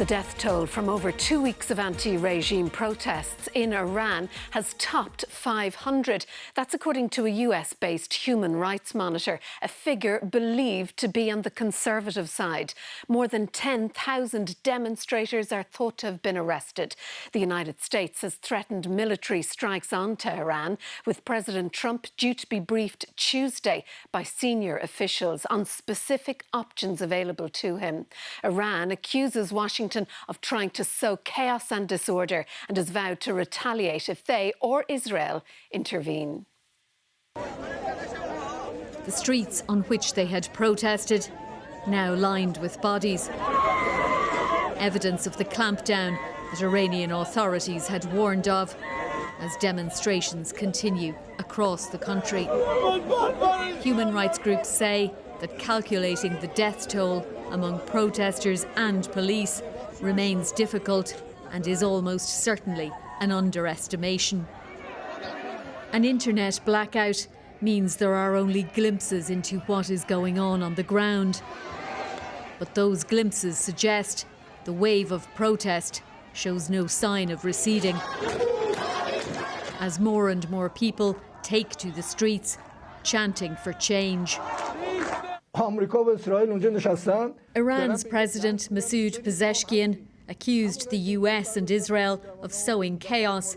The death toll from over 2 weeks of anti-regime protests in Iran has topped 500. That's according to a US-based human rights monitor, a figure believed to be on the conservative side. More than 10,000 demonstrators are thought to have been arrested. The United States has threatened military strikes on Tehran, with President Trump due to be briefed Tuesday by senior officials on specific options available to him. Iran accuses Washington of trying to sow chaos and disorder and has vowed to retaliate if they or Israel intervene. The streets on which they had protested, now lined with bodies. Evidence of the clampdown that Iranian authorities had warned of as demonstrations continue across the country. Human rights groups say that calculating the death toll among protesters and police remains difficult and is almost certainly an underestimation. An internet blackout means there are only glimpses into what is going on the ground. But those glimpses suggest the wave of protest shows no sign of receding. As more and more people take to the streets, chanting for change. Iran's President Masoud Pezeshkian accused the US and Israel of sowing chaos,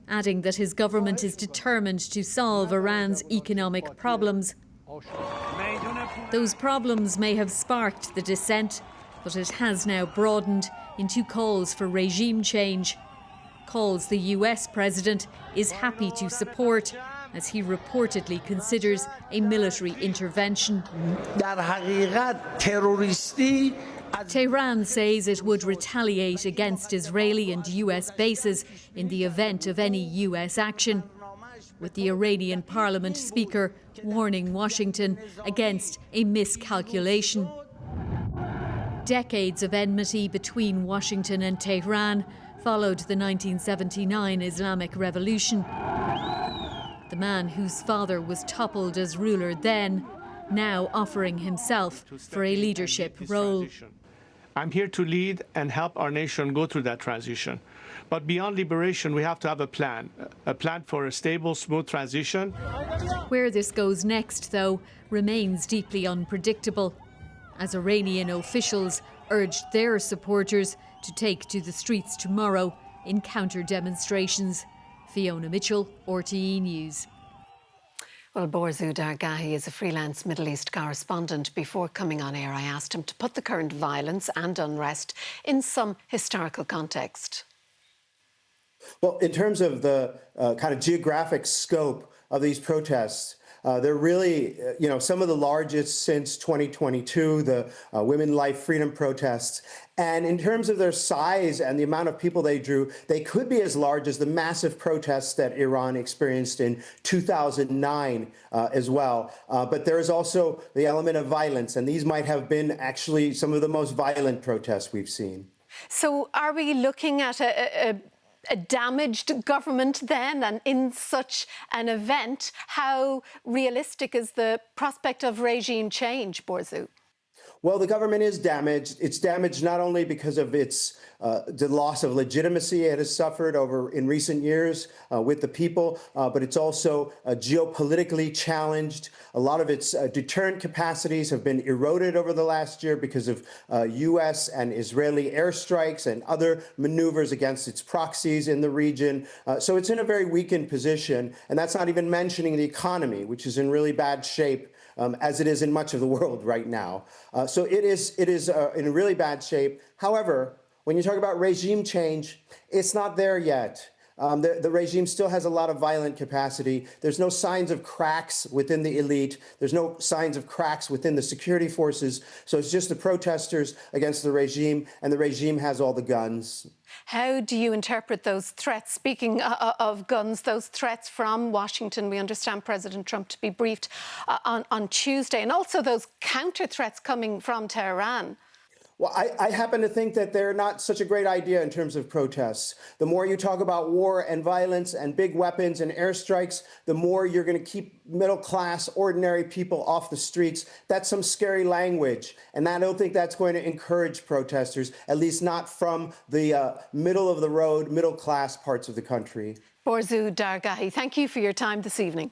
adding that his government is determined to solve Iran's economic problems. Those problems may have sparked the dissent, but it has now broadened into calls for regime change, calls the US president is happy to support, as he reportedly considers a military intervention. Tehran says it would retaliate against Israeli and US bases in the event of any US action, with the Iranian parliament speaker warning Washington against a miscalculation. Decades of enmity between Washington and Tehran followed the 1979 Islamic Revolution. The man whose father was toppled as ruler then, now offering himself for a leadership role. I'm here to lead and help our nation go through that transition. But beyond liberation, we have to have a plan for a stable, smooth transition. Where this goes next, though, remains deeply unpredictable, as Iranian officials urged their supporters to take to the streets tomorrow in counter-demonstrations. Fiona Mitchell, RTE News. Well, Borzou Dargahi is a freelance Middle East correspondent. Before coming on air, I asked him to put the current violence and unrest in some historical context. Well, in terms of the kind of geographic scope of these protests, they're really, some of the largest since 2022, the Women, Life, Freedom protests. And in terms of their size and the amount of people they drew, they could be as large as the massive protests that Iran experienced in 2009 as well. But there is also the element of violence, and these might have been actually some of the most violent protests we've seen. So are we looking at a damaged government then? And in such an event, how realistic is the prospect of regime change, Borzou? Well, the government is damaged. It's damaged not only because of its the loss of legitimacy it has suffered in recent years with the people, but it's also geopolitically challenged. A lot of its deterrent capacities have been eroded over the last year because of U.S. and Israeli airstrikes and other maneuvers against its proxies in the region. So it's in a very weakened position, and that's not even mentioning the economy, which is in really bad shape. As it is in much of the world right now. So it is in really bad shape. However, when you talk about regime change, it's not there yet. The regime still has a lot of violent capacity. There's no signs of cracks within the elite. There's no signs of cracks within the security forces. So it's just the protesters against the regime, and the regime has all the guns. How do you interpret those threats? Speaking of guns, those threats from Washington, we understand President Trump to be briefed on Tuesday, and also those counter threats coming from Tehran. Well, I happen to think that they're not such a great idea in terms of protests. The more you talk about war and violence and big weapons and airstrikes, the more you're going to keep middle-class, ordinary people off the streets. That's some scary language, and I don't think that's going to encourage protesters, at least not from the middle-of-the-road, middle-class parts of the country. Borzu Dargahi, thank you for your time this evening.